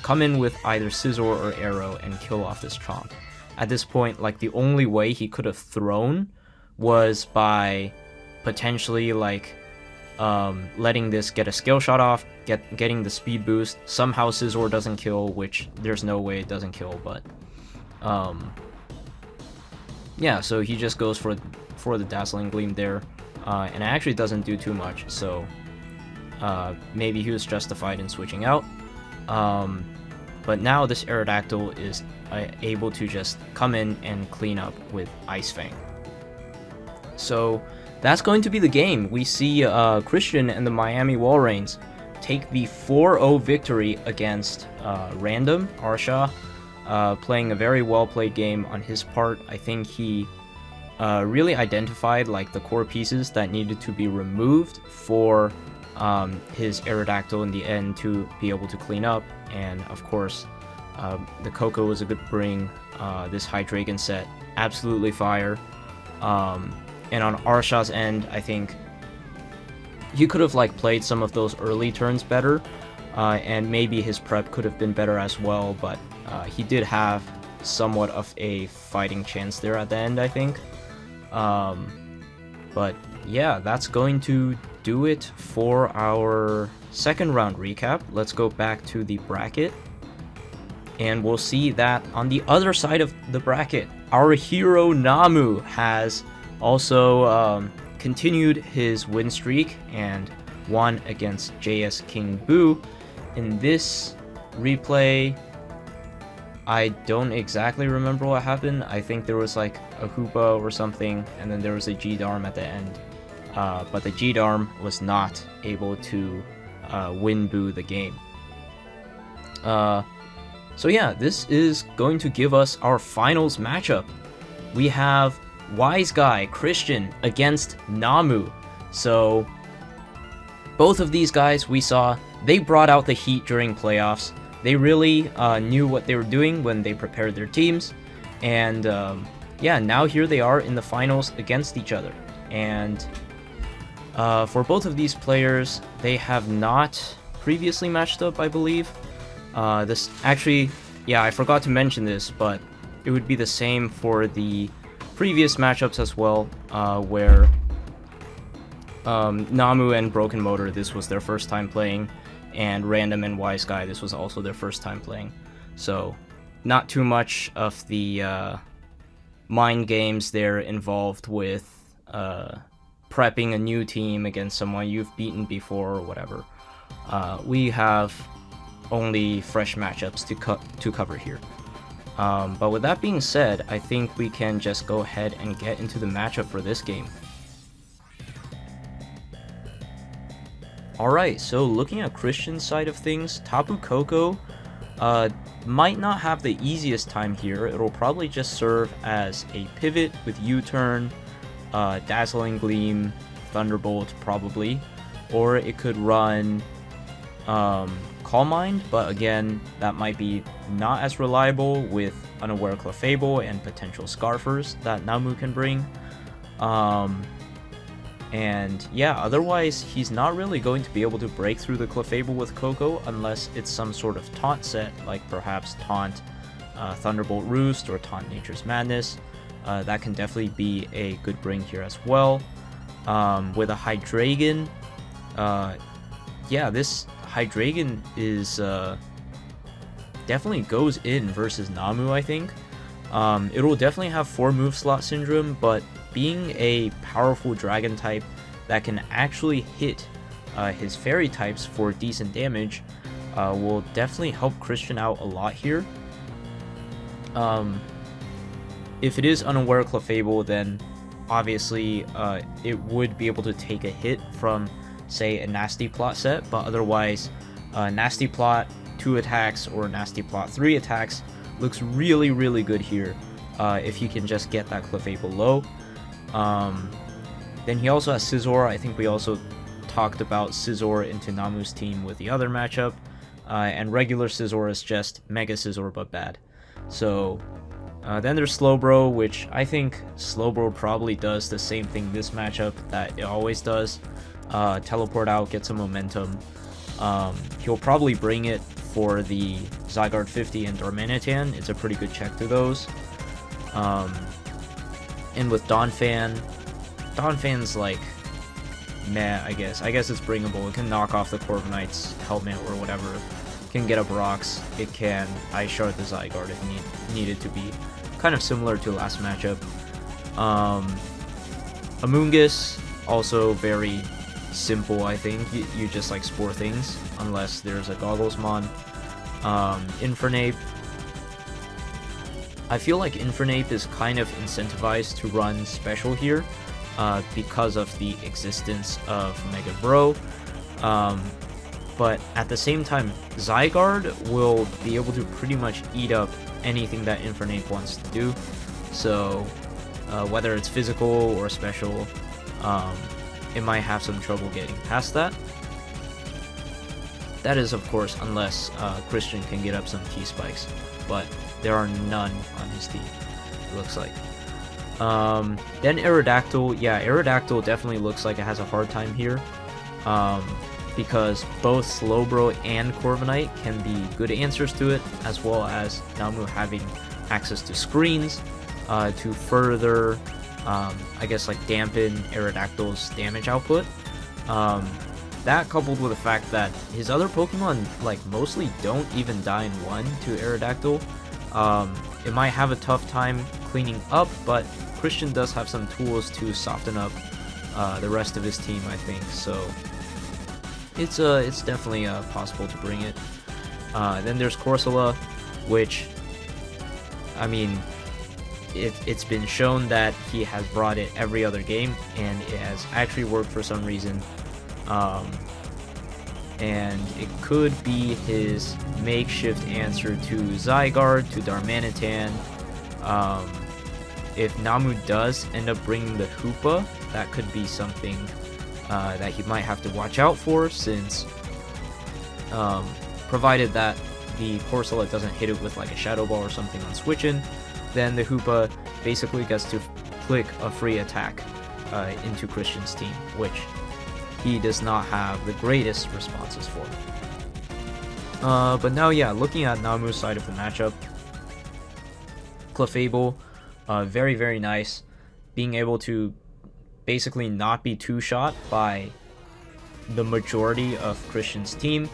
come in with either Scizor or Arrow and kill off this Chomp. At this point, like, the only way he could have thrown was by potentially, like, letting this get a Scale Shot off, getting the speed boost. Somehow Scizor doesn't kill, which there's no way it doesn't kill, but Yeah, so he just goes for the Dazzling Gleam there, and it actually doesn't do too much, so maybe he was justified in switching out. But now this Aerodactyl is able to just come in and clean up with Ice Fang. So that's going to be the game. We see Christian and the Miami Walreins take the 4-0 victory against Random Arsha, playing a very well-played game on his part. I think he really identified like the core pieces that needed to be removed for his Aerodactyl in the end to be able to clean up. And of course, the Coco was a good bring. This Hydreigon set, absolutely fire. And on Arsha's end, I think he could have like played some of those early turns better, and maybe his prep could have been better as well, but he did have somewhat of a fighting chance there at the end, I think. But yeah, that's going to do it for our second round recap. Let's go back to the bracket, and we'll see that on the other side of the bracket, our hero Namu has also continued his win streak and won against JS King Boo. In this replay, I don't exactly remember what happened. I think there was like a Hoopa or something, and then there was a G-Darm at the end. But the G-Darm was not able to win Boo the game. So yeah, this is going to give us our finals matchup. We have Wise Guy Christian against Namu. So both of these guys we saw, they brought out the heat during playoffs. They really knew what they were doing when they prepared their teams. And yeah, now here they are in the finals against each other. And for both of these players, they have not previously matched up, I believe. This actually, yeah, I forgot to mention this, but it would be the same for the previous matchups as well, where Namu and Broken Motor, this was their first time playing, and Random and Wise Guy, this was also their first time playing. So not too much of the mind games there involved with prepping a new team against someone you've beaten before or whatever. We have only fresh matchups to cover here. But with that being said, I think we can just go ahead and get into the matchup for this game. Alright, so looking at Christian's side of things, Tapu Koko might not have the easiest time here. It'll probably just serve as a pivot with U-turn, Dazzling Gleam, Thunderbolt probably, or it could run Calm Mind, but again, that might be not as reliable with Unaware Clefable and potential Scarfers that Namu can bring. And yeah, otherwise, he's not really going to be able to break through the Clefable with Koko unless it's some sort of taunt set, like perhaps Taunt Thunderbolt Roost or Taunt Nature's Madness. That can definitely be a good bring here as well. With a Hydreigon, yeah, this Hydreigon is definitely goes in versus Namu, I think. It'll definitely have 4 move slot syndrome, but being a powerful dragon type that can actually hit his fairy types for decent damage will definitely help Christian out a lot here. If it is Unaware Clefable, then obviously it would be able to take a hit from, say, a Nasty Plot set, but otherwise Nasty Plot 2 attacks or Nasty Plot 3 attacks looks really, really good here if you can just get that Clefable low. Then he also has Scizor. I think we also talked about Scizor into Namu's team with the other matchup, and regular Scizor is just Mega Scizor but bad. So then there's Slowbro, which I think Slowbro probably does the same thing this matchup that it always does. Teleport out, get some momentum. He'll probably bring it for the Zygarde 50 and Darmanitan. It's a pretty good check to those. And with Donphan's like meh, I guess. I guess it's bringable. It can knock off the Corviknight's helmet or whatever. can get up rocks. It can Ice Shard the Zygarde if needed to be. Kind of similar to last matchup. Amoonguss, also very simple, I think. You just like Spore things, unless there's a Gogglesmon. Infernape. I feel like Infernape is kind of incentivized to run special here because of the existence of Mega Bro. But at the same time, Zygarde will be able to pretty much eat up anything that Infernape wants to do. So whether it's physical or special, it might have some trouble getting past that. That is, of course, unless Christian can get up some T-Spikes, but there are none on his team, it looks like. Then Aerodactyl, yeah, Aerodactyl definitely looks like it has a hard time here, because both Slowbro and Corviknight can be good answers to it, as well as Namu having access to screens to further, I guess, like dampen Aerodactyl's damage output. That coupled with the fact that his other Pokemon like mostly don't even die in one to Aerodactyl, it might have a tough time cleaning up, but Christian does have some tools to soften up the rest of his team, I think. So it's definitely possible to bring it. Then there's Corsola, which, I mean, it's been shown that he has brought it every other game, and it has actually worked for some reason. And it could be his makeshift answer to Zygarde, to Darmanitan. If Namu does end up bringing the Hoopa, that could be something that he might have to watch out for, since provided that the Corsola doesn't hit it with like a Shadow Ball or something on switch-in, then the Hoopa basically gets to click a free attack into Christian's team, which he does not have the greatest responses for. But now, yeah, looking at Namu's side of the matchup, Clefable, very, very nice. Being able to basically not be two-shot by the majority of Christian's team.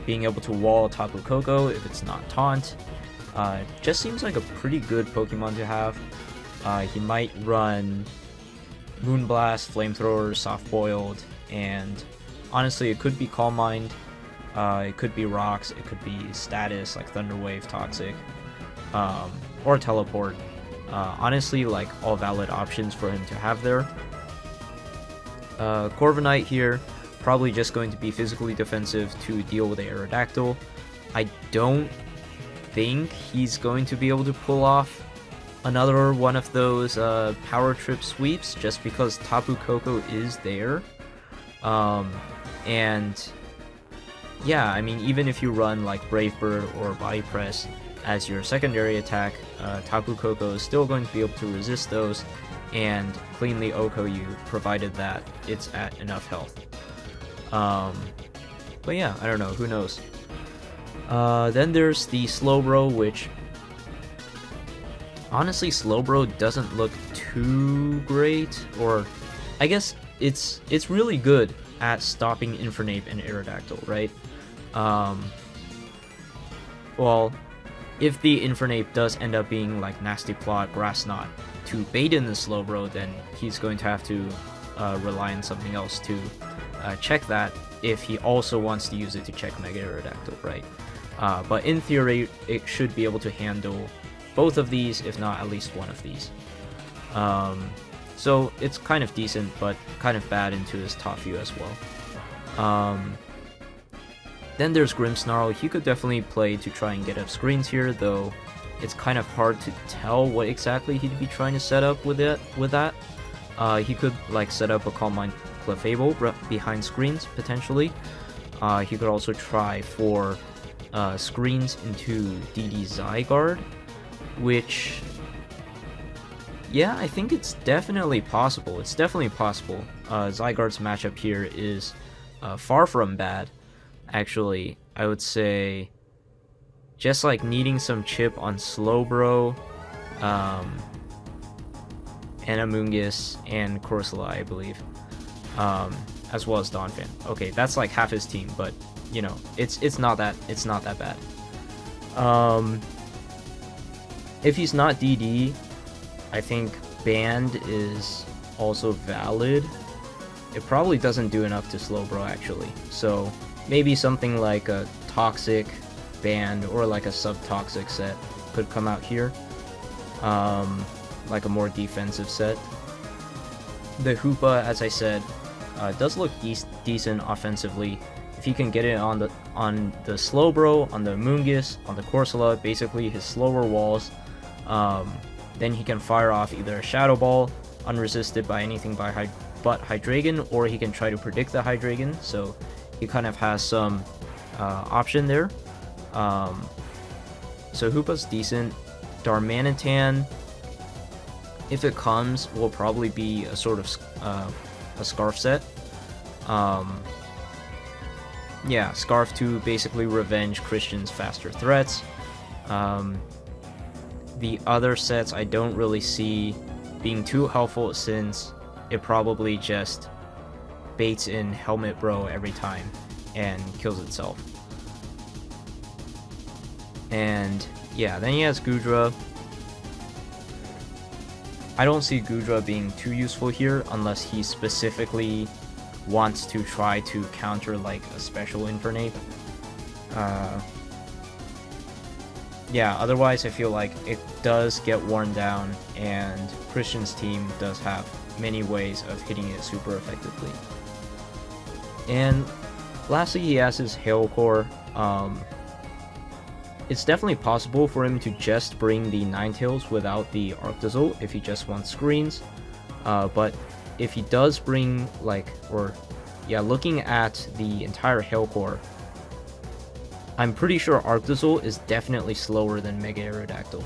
Being able to wall Tapu Koko if it's not taunt. Just seems like a pretty good Pokemon to have. He might run Moonblast, Flamethrower, Soft Boiled, and honestly, it could be Calm Mind, it could be Rocks, it could be Status like Thunder Wave, Toxic, or Teleport. Honestly, like all valid options for him to have there. Corviknight here, probably just going to be physically defensive to deal with the Aerodactyl. I don't think he's going to be able to pull off another one of those power trip sweeps, just because Tapu Koko is there. And yeah, I mean, even if you run like Brave Bird or Body Press as your secondary attack, Tapu Koko is still going to be able to resist those and cleanly OHKO you, provided that it's at enough health. But yeah, I don't know, who knows. Then there's the Slowbro, which honestly, Slowbro doesn't look too great, or I guess it's really good at stopping Infernape and Aerodactyl, right? Well, if the Infernape does end up being like Nasty Plot, Grass Knot to bait in the Slowbro, then he's going to have to rely on something else to check that, if he also wants to use it to check Mega Aerodactyl, right? But in theory, it should be able to handle both of these, if not at least one of these. So it's kind of decent, but kind of bad into his top view as well. Then there's Grimmsnarl. He could definitely play to try and get up screens here, though it's kind of hard to tell what exactly he'd be trying to set up with that. He could like set up a Calm Mind Clefable behind screens, potentially. He could also try for screens into DD Zygarde, which, yeah, I think it's definitely possible. It's definitely possible. Zygarde's matchup here is far from bad. Actually, I would say just like needing some chip on Slowbro, and Amoonguss and Corsola, I believe. as well as Donphan. Okay, that's like half his team, but you know, it's not that bad. If he's not DD, I think Band is also valid. It probably doesn't do enough to slow bro actually. So maybe something like a Toxic Band or like a sub-Toxic set could come out here. Like a more defensive set. The Hoopa, as I said, does look decent offensively. If he can get it on the slow bro, on the Amoonguss, on the Corsola, basically his slower walls, then he can fire off either a Shadow Ball, unresisted by anything but Hydreigon, or he can try to predict the Hydreigon, so he kind of has some option there. So Hoopa's decent. Darmanitan, if it comes, will probably be a sort of a Scarf set. Yeah, Scarf to basically revenge Christian's faster threats. The other sets I don't really see being too helpful, since it probably just baits in Helmet Bro every time and kills itself. And yeah, then he has Goodra. I don't see Goodra being too useful here unless he specifically wants to try to counter like a special Infernape. Yeah, otherwise I feel like it does get worn down, and Christian's team does have many ways of hitting it super effectively. And lastly, he has his Hail Core. It's definitely possible for him to just bring the Ninetales without the Arctozolt if he just wants screens. But if he does bring, looking at the entire Hail Core, I'm pretty sure Arctozolt is definitely slower than Mega Aerodactyl,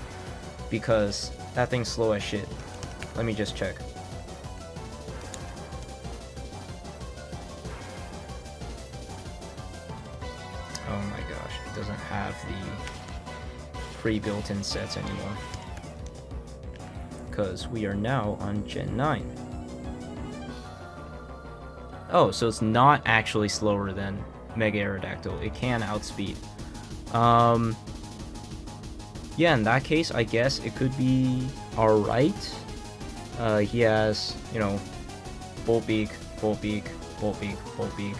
because that thing's slow as shit. Let me just check. Oh my gosh, it doesn't have the pre-built-in sets anymore, because we are now on Gen 9. Oh, so it's not actually slower than Mega Aerodactyl. It can outspeed. Yeah, in that case, I guess it could be alright. He has, you know, Volbeak, Volbeak, Volbeak, Volbeak,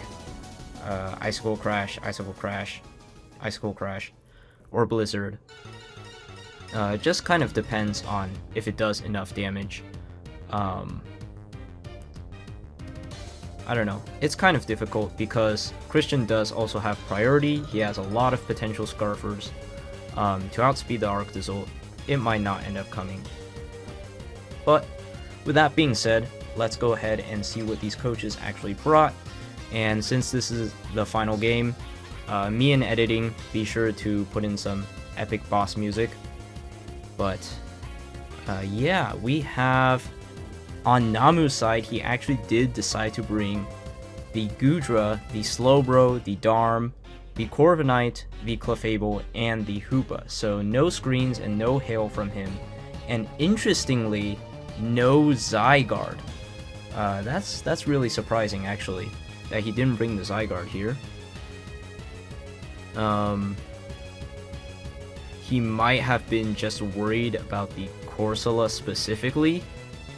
Icicle Crash, Icicle Crash, Icicle Crash, or Blizzard. It just kind of depends on if it does enough damage. I don't know. It's kind of difficult because Christian does also have priority. He has a lot of potential Scarfers. To outspeed the Arctozolt, it might not end up coming. But with that being said, let's go ahead and see what these coaches actually brought. And since this is the final game, me in editing, be sure to put in some epic boss music. But yeah, we have, on Namu's side, he actually did decide to bring the Goodra, the Slowbro, the Darm, the Corviknight, the Clefable, and the Hoopa. So no screens and no hail from him. And interestingly, no Zygarde. That's really surprising, actually, that he didn't bring the Zygarde here. He might have been just worried about the Corsola specifically,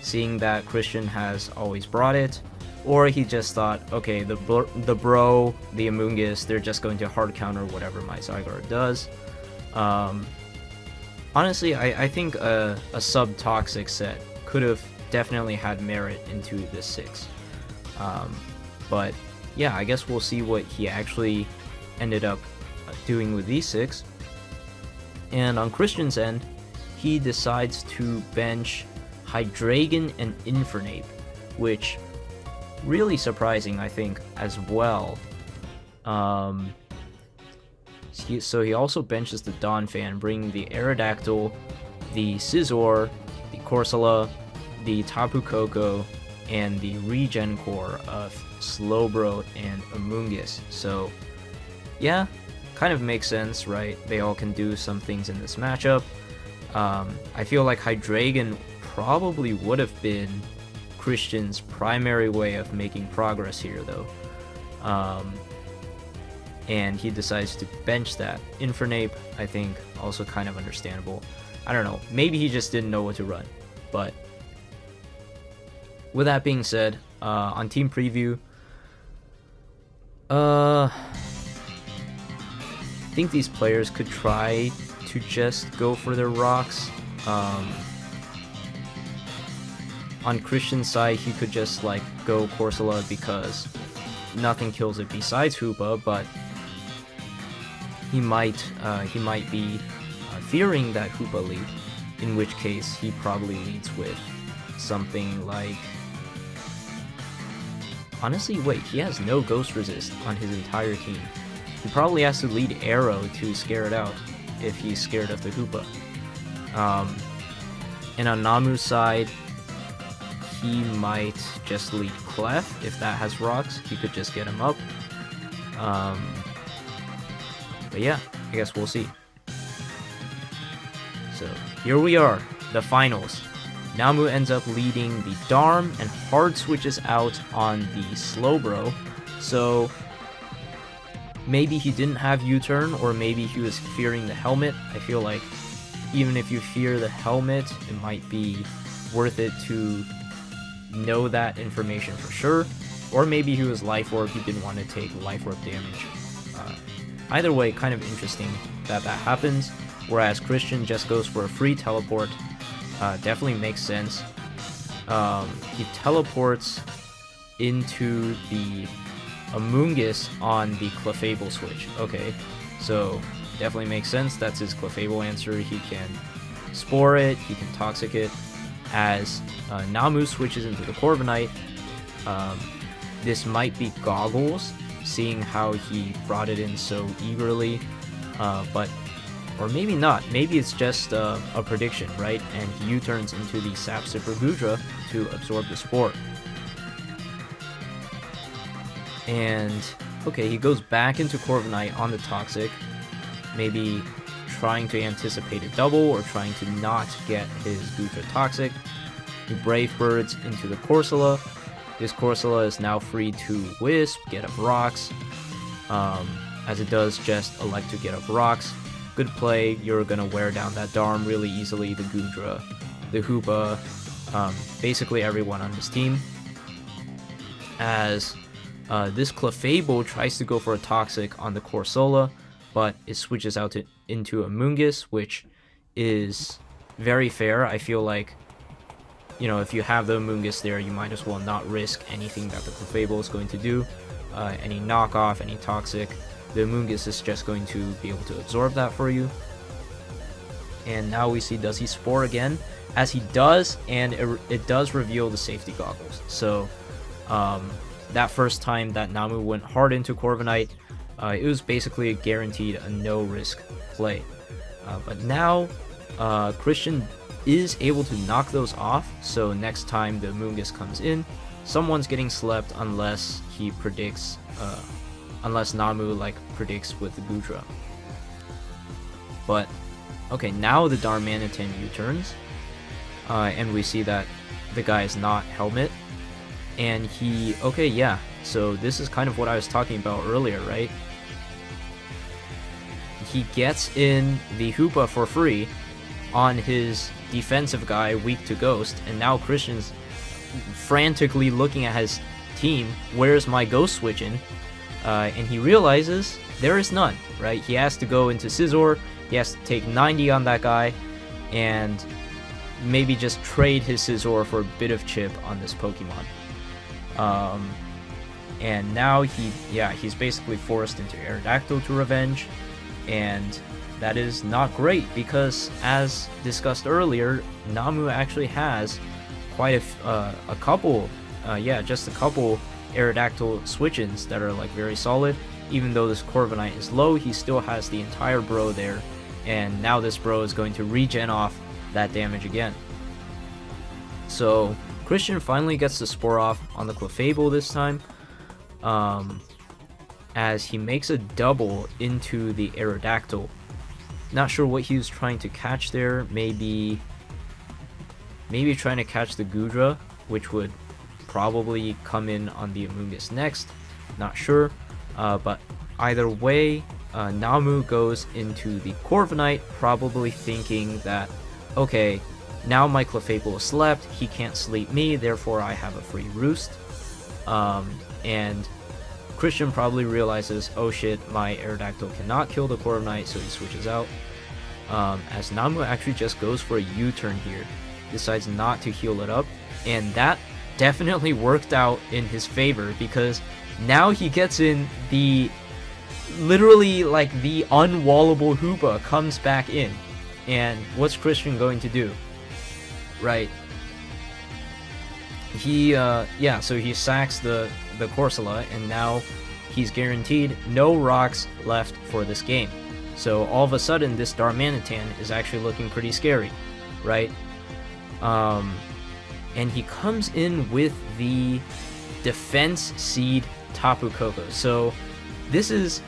seeing that Christian has always brought it, or he just thought, okay, the Bro, the Amoonguss, they're just going to hard counter whatever my Zygarde does. Honestly, I think a sub-Toxic set could have definitely had merit into this 6. But yeah, I guess we'll see what he actually ended up doing with these 6. And on Christian's end, he decides to bench Hydreigon and Infernape, which really surprising, I think, as well. So he also benches the Donphan, bringing the Aerodactyl, the Scizor, the Corsola, the Tapu Koko, and the Regen Core of Slowbro and Amoonguss. So yeah, kind of makes sense, right? They all can do some things in this matchup. I feel like Hydreigon probably would have been Christian's primary way of making progress here, though. And he decides to bench that. Infernape, I think, also kind of understandable. I don't know. Maybe he just didn't know what to run. But with that being said, on team preview, I think these players could try to just go for their rocks. On Christian's side, he could just like go Corsola because nothing kills it besides Hoopa, but he might be fearing that Hoopa lead, in which case he probably leads with something like... Honestly, wait, he has no Ghost Resist on his entire team. He probably has to lead Arrow to scare it out if he's scared of the Hoopa. And on Namu's side, he might just lead Clef. If that has rocks, he could just get him up. But yeah, I guess we'll see. So here we are, the finals. Namu ends up leading the Darm and hard switches out on the Slowbro. So maybe he didn't have U-turn, or maybe he was fearing the helmet. I feel like even if you fear the helmet, it might be worth it to know that information for sure. Or maybe he was Life Orb, he didn't want to take Life Orb damage. Either way, kind of interesting that happens. Whereas Christian just goes for a free teleport. Definitely makes sense. He teleports into the Amoonguss on the Clefable switch. Okay, so definitely makes sense. That's his Clefable answer. He can Spore it, he can Toxic it. As Namu switches into the Corviknight, this might be Goggles, seeing how he brought it in so eagerly, or maybe not. Maybe it's just a prediction, right? And he U-turns into the Sap Sipper Gudra to absorb the Spore. And, okay, he goes back into Corviknight on the Toxic, maybe trying to anticipate a double or trying to not get his Gudra Toxic. He Brave Birds into the Corsola. This Corsola is now free to Wisp, get up rocks, as it does just elect to get up rocks. Good play. You're going to wear down that Darm really easily, the Gudra, the Hoopa, basically everyone on his team. As this Clefable tries to go for a Toxic on the Corsola, but it switches out into a Amoonguss, which is very fair. I feel like, you know, if you have the Amoonguss there, you might as well not risk anything that the Clefable is going to do. Any knockoff, any Toxic. The Amoonguss is just going to be able to absorb that for you. And now we see, does he Spore again? As he does, and it does reveal the safety goggles. So that first time that Namu went hard into Corviknight, it was basically guaranteed a no-risk play. But now Christian is able to knock those off, so next time the Amoonguss comes in, someone's getting slept unless he predicts... unless Namu like predicts with the Gudra. But okay, now the Darmanitan U-turns, and we see that the guy is not Helmet, and he... okay, yeah, so this is kind of what I was talking about earlier, right? He gets in the Hoopa for free on his defensive guy, weak to Ghost, and now Christian's frantically looking at his team, where's my Ghost switch in? And he realizes there is none, right? He has to go into Scizor, he has to take 90 on that guy, and maybe just trade his Scizor for a bit of chip on this Pokemon. And now he's basically forced into Aerodactyl to revenge, and that is not great because, as discussed earlier, Namu actually has quite a couple, just a couple Aerodactyl switch-ins that are like very solid. Even though this Corviknight is low, he still has the entire Bro there, and now this Bro is going to regen off that damage again. So Christian finally gets the Spore off on the Clefable this time, as he makes a double into the Aerodactyl. Not sure what he was trying to catch there. Maybe trying to catch the Gudra, which would probably come in on the Amoonguss next, not sure, but either way, Namu goes into the Corviknight, probably thinking that, okay, now my Clefable is slept, he can't sleep me, therefore I have a free roost. And Christian probably realizes, oh shit, my Aerodactyl cannot kill the Corviknight, so he switches out. As Namu actually just goes for a U-turn here, decides not to heal it up, and that definitely worked out in his favor, because now he gets in the literally like the unwallable Hoopa comes back in, and what's Christian going to do? Right, he so he sacks the Corsola, and now he's guaranteed no rocks left for this game. So all of a sudden this Darmanitan is actually looking pretty scary, right? And he comes in with the Defense Seed Tapu Koko. So this is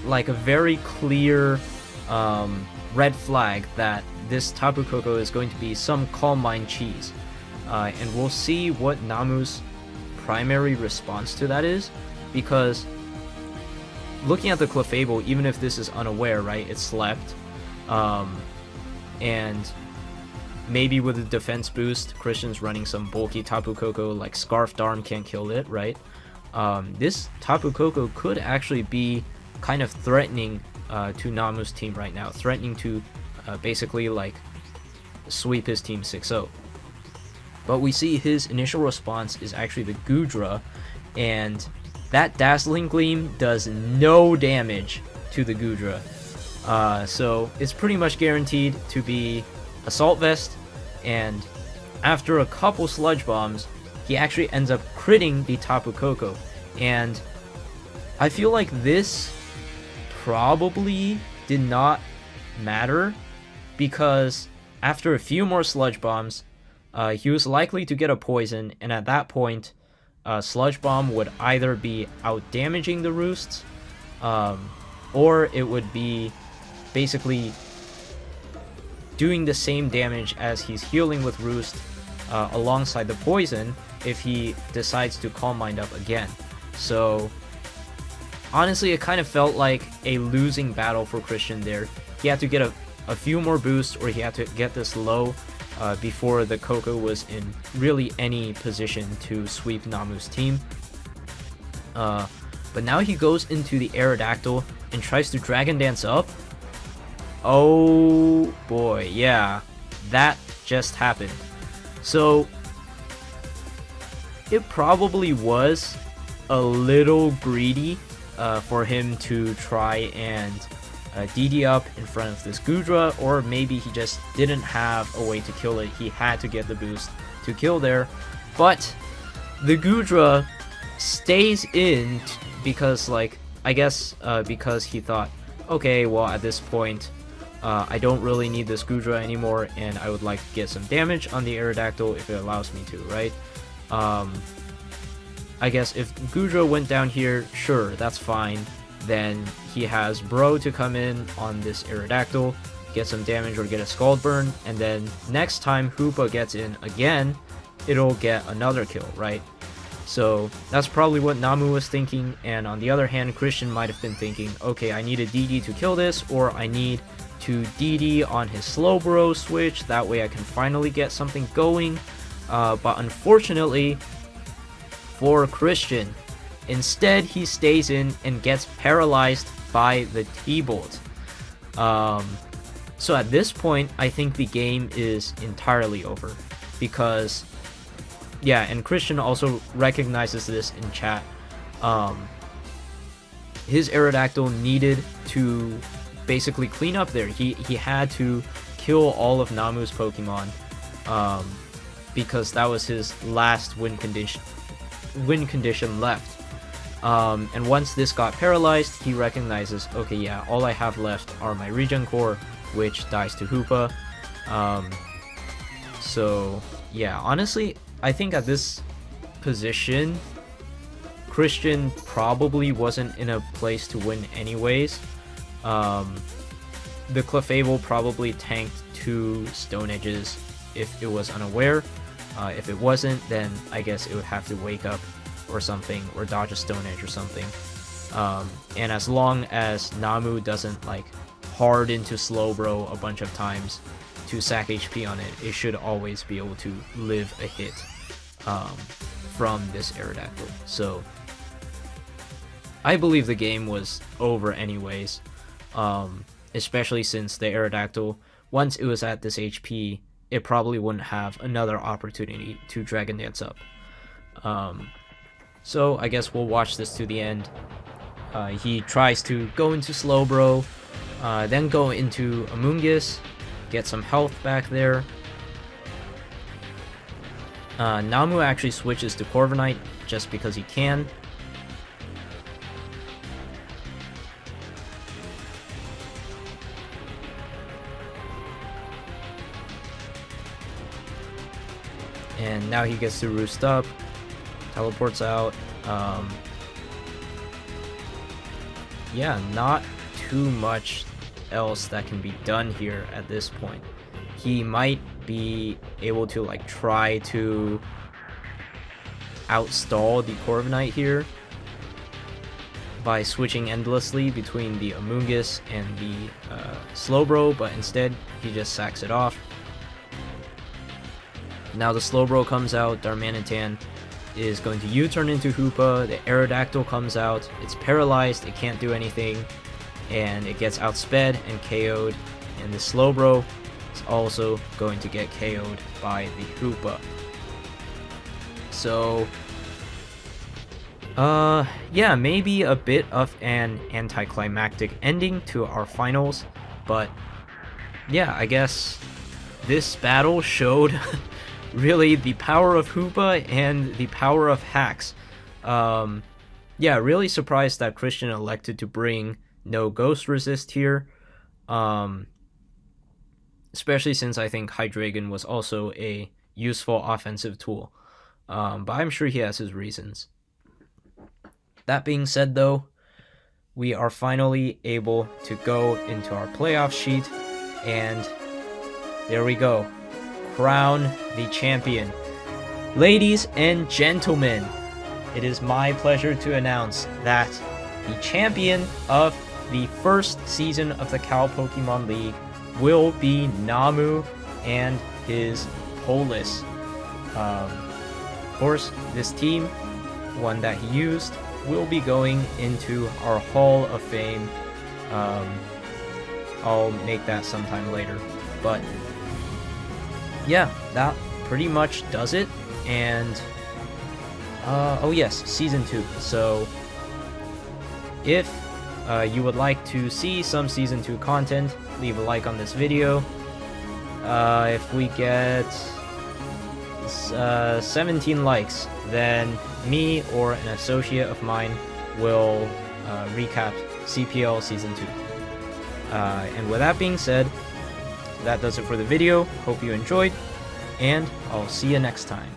like a very clear red flag that this Tapu Koko is going to be some Calm Mind cheese. And we'll see what Namu's primary response to that is, because looking at the Clefable, even if this is unaware, right, it slept, and maybe with a defense boost, Christian's running some bulky Tapu Koko, like Scarf Darm can't kill it, right? This Tapu Koko could actually be kind of threatening to Namu's team right now, threatening to basically like sweep his team 6-0. But we see his initial response is actually the Goodra, and that Dazzling Gleam does no damage to the Goodra. So it's pretty much guaranteed to be Assault Vest, and after a couple Sludge Bombs, he actually ends up critting the Tapu Koko. And I feel like this probably did not matter, because after a few more Sludge Bombs, he was likely to get a poison, and at that point, Sludge Bomb would either be out damaging the roosts, or it would be basically doing the same damage as he's healing with Roost alongside the poison if he decides to Calm Mind up again. So honestly, it kind of felt like a losing battle for Christian there. He had to get a few more boosts, or he had to get this low before the Koko was in really any position to sweep Namu's team. But now he goes into the Aerodactyl and tries to Dragon Dance up. Oh boy, yeah, that just happened. So it probably was a little greedy for him to try and DD up in front of this Goodra, or maybe he just didn't have a way to kill it. He had to get the boost to kill there, but the Goodra stays in because, like, I guess because he thought, okay, well, at this point, I don't really need this Goodra anymore, and I would like to get some damage on the Aerodactyl if it allows me to, right? I guess if Goodra went down here, sure, that's fine. Then he has Bro to come in on this Aerodactyl, get some damage or get a Scald Burn, and then next time Hoopa gets in again, it'll get another kill, right? So that's probably what Namu was thinking, and on the other hand, Christian might have been thinking, okay, I need a DD to kill this, or I need to DD on his Slowbro switch, that way I can finally get something going. But unfortunately for Christian, instead he stays in and gets paralyzed by the T-Bolt. So at this point, I think the game is entirely over, because yeah, and Christian also recognizes this in chat. His Aerodactyl needed to basically clean up there. He had to kill all of Namu's Pokemon, because that was his last win condition left. And once this got paralyzed, he recognizes, okay, yeah, all I have left are my Regen Core, which dies to Hoopa. So yeah, honestly, I think at this position, Christian probably wasn't in a place to win anyways. The Clefable probably tanked 2 Stone Edges if it was unaware. If it wasn't, then I guess it would have to wake up or something, or dodge a Stone Edge or something. And as long as Namu doesn't like hard into Slowbro a bunch of times to sack HP on it, it should always be able to live a hit from this Aerodactyl. So I believe the game was over anyways, especially since the Aerodactyl, once it was at this HP, it probably wouldn't have another opportunity to Dragon Dance up. So I guess we'll watch this to the end. He tries to go into Slowbro, then go into Amoonguss, get some health back there. Namu actually switches to Corviknight just because he can. And now he gets to Roost Up, teleports out. Yeah, not too much else that can be done here at this point. He might be able to like try to outstall the Corviknight here by switching endlessly between the Amoonguss and the Slowbro, but instead he just sacks it off. Now the Slowbro comes out, Darmanitan is going to U-turn into Hoopa, the Aerodactyl comes out, it's paralyzed, it can't do anything, and it gets outsped and KO'd, and the Slowbro is also going to get KO'd by the Hoopa. So, yeah, maybe a bit of an anticlimactic ending to our finals, but yeah, I guess this battle showed really the power of Hoopa and the power of hacks. Yeah, really surprised that Christian elected to bring no Ghost Resist here. Especially since I think Hydreigon was also a useful offensive tool. But I'm sure he has his reasons. That being said though, we are finally able to go into our playoff sheet, and there we go. Crown the champion. Ladies and gentlemen, it is my pleasure to announce that the champion of the first season of the Cal Pokemon League will be Namu and his Polis. Of course, this team, one that he used, will be going into our Hall of Fame. I'll make that sometime later, but yeah, that pretty much does it. And oh yes, season 2. So if you would like to see some season 2 content, leave a like on this video. If we get 17 likes, then me or an associate of mine will recap CPL season 2. And with that being said, that does it for the video. Hope you enjoyed, and I'll see you next time.